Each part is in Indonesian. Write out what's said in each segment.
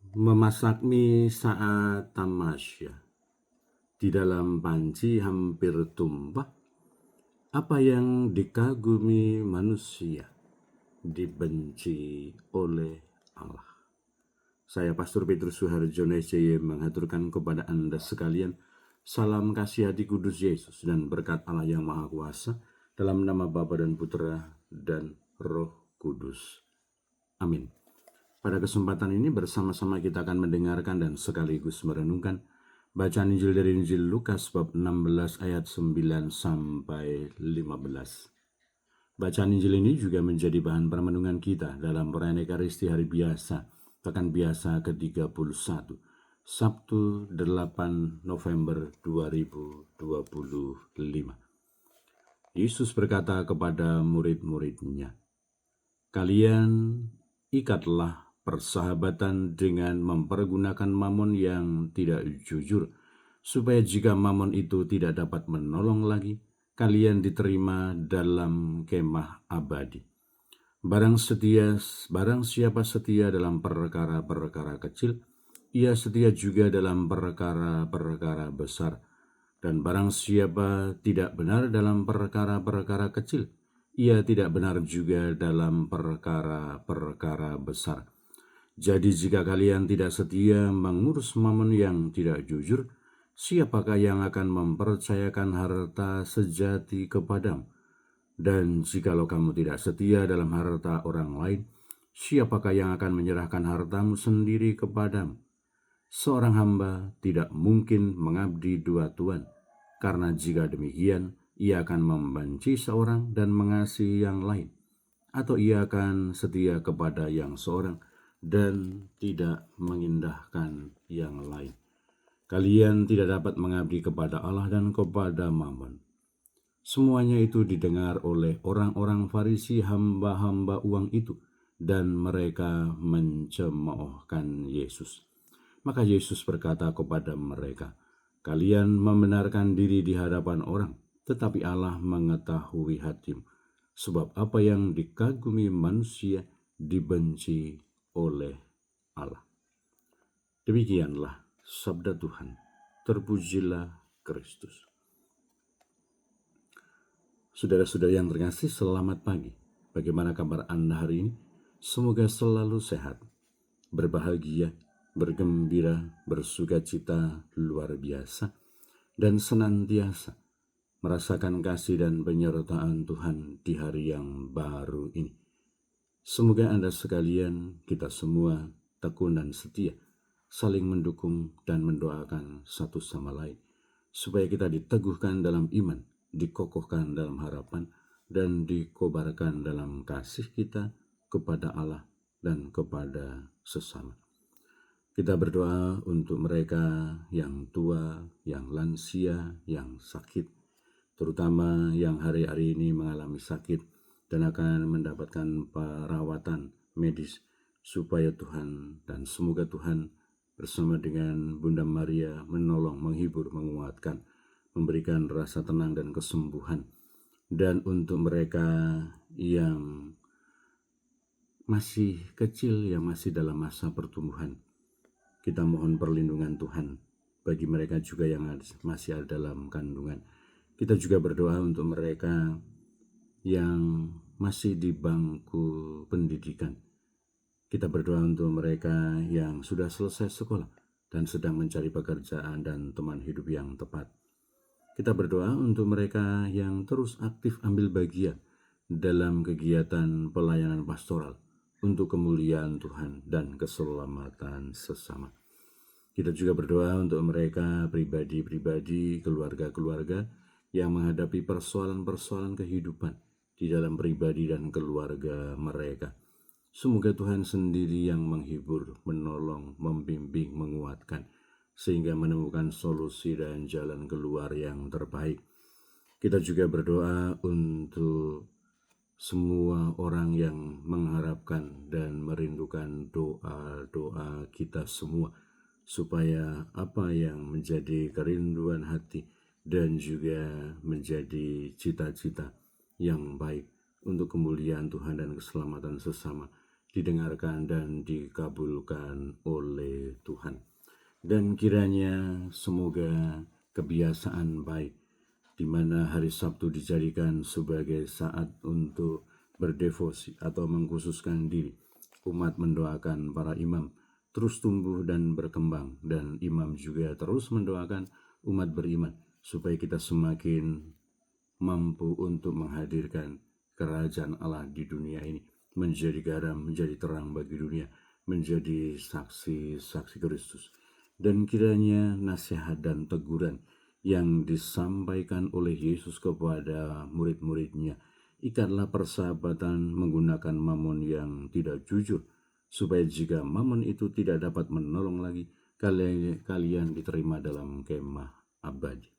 Memasak mie saat tamasya, di dalam panci hampir tumpah. Apa yang dikagumi manusia, dibenci oleh Allah. Saya Pastor Petrus Suharjono SCY mengaturkan kepada Anda sekalian salam kasih hati kudus Yesus dan berkat Allah yang Maha Kuasa dalam nama Bapa dan Putra dan Roh Kudus. Amin. Pada kesempatan ini bersama-sama kita akan mendengarkan dan sekaligus merenungkan bacaan Injil dari Injil Lukas bab 16 ayat 9 sampai 15. Bacaan Injil ini juga menjadi bahan permenungan kita dalam perayaan Ekaristi hari biasa, pekan biasa ke-31, Sabtu 8 November 2025. Yesus berkata kepada murid-muridnya, "Kalian ikatlah persahabatan dengan mempergunakan mamon yang tidak jujur, supaya jika mamon itu tidak dapat menolong lagi, kalian diterima dalam kemah abadi. Barang siapa setia dalam perkara-perkara kecil, ia setia juga dalam perkara-perkara besar. Dan barang siapa tidak benar dalam perkara-perkara kecil, ia tidak benar juga dalam perkara-perkara besar. Jadi jika kalian tidak setia mengurus mamon yang tidak jujur, siapakah yang akan mempercayakan harta sejati kepadamu? Dan jikalau kamu tidak setia dalam harta orang lain, siapakah yang akan menyerahkan hartamu sendiri kepadamu? Seorang hamba tidak mungkin mengabdi dua tuan, karena jika demikian, ia akan membenci seorang dan mengasihi yang lain, atau ia akan setia kepada yang seorang dan tidak mengindahkan yang lain. Kalian tidak dapat mengabdi kepada Allah dan kepada Mammon." Semuanya itu didengar oleh orang-orang Farisi, hamba-hamba uang itu, dan mereka mencemoohkan Yesus. Maka Yesus berkata kepada mereka, "Kalian membenarkan diri di hadapan orang, tetapi Allah mengetahui hatimu. Sebab apa yang dikagumi manusia dibenci oleh Allah." Demikianlah sabda Tuhan. Terpujilah Kristus. Saudara-saudara yang terkasih, selamat pagi. Bagaimana kabar Anda hari ini? Semoga selalu sehat, berbahagia, bergembira, bersukacita luar biasa, dan senantiasa merasakan kasih dan penyertaan Tuhan di hari yang baru ini. Semoga Anda sekalian, kita semua tekun dan setia, saling mendukung dan mendoakan satu sama lain, supaya kita diteguhkan dalam iman, dikokohkan dalam harapan, dan dikobarkan dalam kasih kita kepada Allah dan kepada sesama. Kita berdoa untuk mereka yang tua, yang lansia, yang sakit, terutama yang hari-hari ini mengalami sakit dan akan mendapatkan perawatan medis, supaya Tuhan dan semoga Tuhan bersama dengan Bunda Maria menolong, menghibur, menguatkan, memberikan rasa tenang dan kesembuhan. Dan untuk mereka yang masih kecil, yang masih dalam masa pertumbuhan, kita mohon perlindungan Tuhan bagi mereka juga yang masih ada dalam kandungan. Kita juga berdoa untuk mereka yang masih di bangku pendidikan. Kita berdoa untuk mereka yang sudah selesai sekolah dan sedang mencari pekerjaan dan teman hidup yang tepat. Kita berdoa untuk mereka yang terus aktif ambil bagian dalam kegiatan pelayanan pastoral untuk kemuliaan Tuhan dan keselamatan sesama. Kita juga berdoa untuk mereka pribadi-pribadi, keluarga-keluarga yang menghadapi persoalan-persoalan kehidupan di dalam pribadi dan keluarga mereka. Semoga Tuhan sendiri yang menghibur, menolong, membimbing, menguatkan, sehingga menemukan solusi dan jalan keluar yang terbaik. Kita juga berdoa untuk semua orang yang mengharapkan dan merindukan doa-doa kita semua, supaya apa yang menjadi kerinduan hati dan juga menjadi cita-cita yang baik untuk kemuliaan Tuhan dan keselamatan sesama didengarkan dan dikabulkan oleh Tuhan. Dan kiranya semoga kebiasaan baik di mana hari Sabtu dijadikan sebagai saat untuk berdevosi atau mengkhususkan diri. Umat mendoakan para imam terus tumbuh dan berkembang, dan imam juga terus mendoakan umat beriman supaya kita semakin mampu untuk menghadirkan kerajaan Allah di dunia ini, menjadi garam, menjadi terang bagi dunia, menjadi saksi-saksi Kristus. Dan kiranya nasihat dan teguran yang disampaikan oleh Yesus kepada murid-muridnya, ikatlah persahabatan menggunakan mamon yang tidak jujur, supaya jika mamon itu tidak dapat menolong lagi, kalian diterima dalam kemah abadi.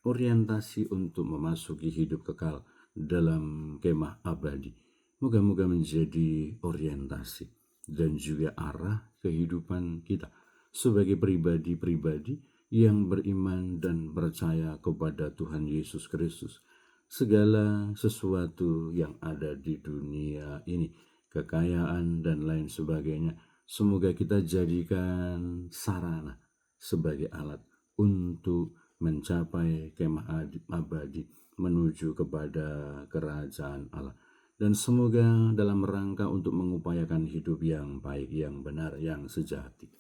Orientasi untuk memasuki hidup kekal dalam kemah abadi moga-moga menjadi orientasi dan juga arah kehidupan kita sebagai pribadi-pribadi yang beriman dan percaya kepada Tuhan Yesus Kristus. Segala sesuatu yang ada di dunia ini, kekayaan dan lain sebagainya, semoga kita jadikan sarana sebagai alat untuk mencapai kemah abadi menuju kepada kerajaan Allah. Dan semoga dalam rangka untuk mengupayakan hidup yang baik, yang benar, yang sejati.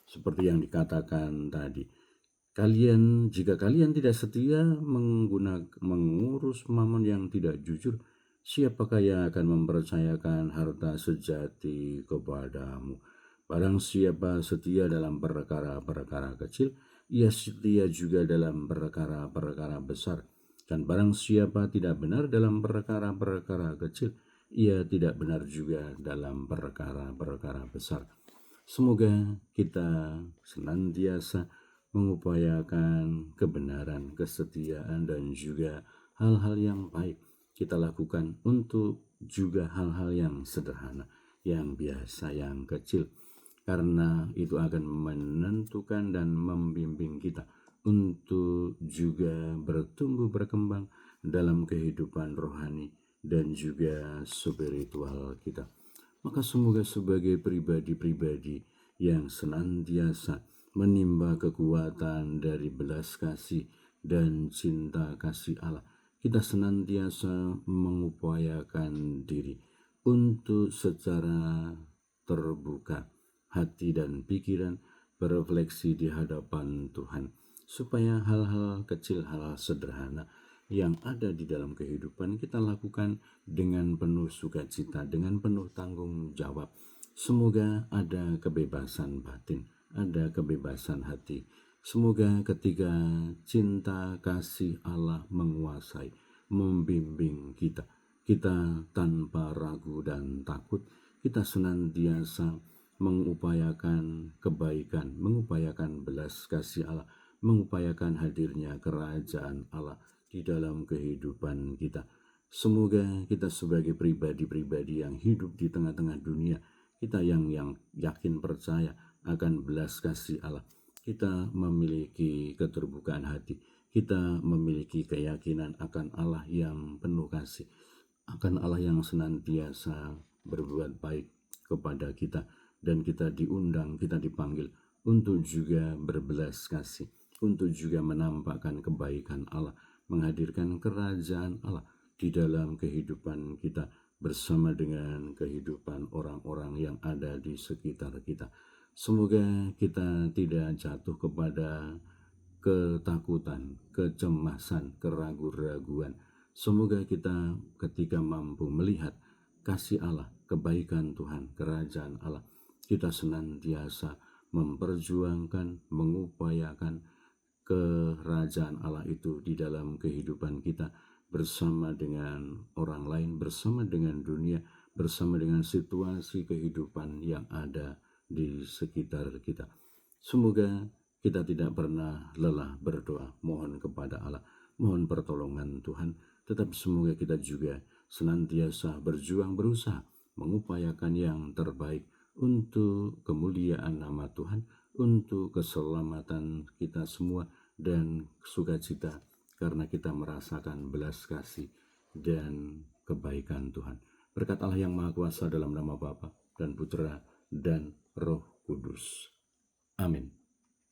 Seperti yang dikatakan tadi, jika kalian tidak setia mengurus mamon yang tidak jujur, siapakah yang akan mempercayakan harta sejati kepadamu? Barang siapa setia dalam perkara-perkara kecil, ia setia juga dalam perkara-perkara besar. Dan barang siapa tidak benar dalam perkara-perkara kecil, ia tidak benar juga dalam perkara-perkara besar. Semoga kita senantiasa mengupayakan kebenaran, kesetiaan, dan juga hal-hal yang baik kita lakukan untuk juga hal-hal yang sederhana, yang biasa, yang kecil. Karena itu akan menentukan dan membimbing kita untuk juga bertumbuh berkembang dalam kehidupan rohani dan juga spiritual kita. Maka semoga sebagai pribadi-pribadi yang senantiasa menimba kekuatan dari belas kasih dan cinta kasih Allah, kita senantiasa mengupayakan diri untuk secara terbuka hati dan pikiran berefleksi di hadapan Tuhan, supaya hal-hal kecil, hal-hal sederhana yang ada di dalam kehidupan kita lakukan dengan penuh sukacita, dengan penuh tanggung jawab. Semoga ada kebebasan batin, ada kebebasan hati. Semoga ketika cinta kasih Allah menguasai, membimbing kita, kita tanpa ragu dan takut, kita senantiasa mengupayakan kebaikan, mengupayakan belas kasih Allah, mengupayakan hadirnya kerajaan Allah di dalam kehidupan kita. Semoga kita sebagai pribadi-pribadi yang hidup di tengah-tengah dunia, kita yang yakin percaya akan belas kasih Allah, kita memiliki keterbukaan hati, kita memiliki keyakinan akan Allah yang penuh kasih, akan Allah yang senantiasa berbuat baik kepada kita, dan kita diundang, kita dipanggil untuk juga berbelas kasih, untuk juga menampakkan kebaikan Allah, menghadirkan kerajaan Allah di dalam kehidupan kita bersama dengan kehidupan orang-orang yang ada di sekitar kita. Semoga kita tidak jatuh kepada ketakutan, kecemasan, keraguan-raguan. Semoga kita ketika mampu melihat kasih Allah, kebaikan Tuhan, kerajaan Allah, kita senantiasa memperjuangkan, mengupayakan kerajaan Allah itu di dalam kehidupan kita bersama dengan orang lain, bersama dengan dunia, bersama dengan situasi kehidupan yang ada di sekitar kita. Semoga kita tidak pernah lelah berdoa, mohon kepada Allah, mohon pertolongan Tuhan, tetapi semoga kita juga senantiasa berjuang, berusaha mengupayakan yang terbaik untuk kemuliaan nama Tuhan, untuk keselamatan kita semua dan sukacita karena kita merasakan belas kasih dan kebaikan Tuhan. Berkat Allah yang Maha Kuasa dalam nama Bapa dan Putra, dan Roh Kudus. Amin.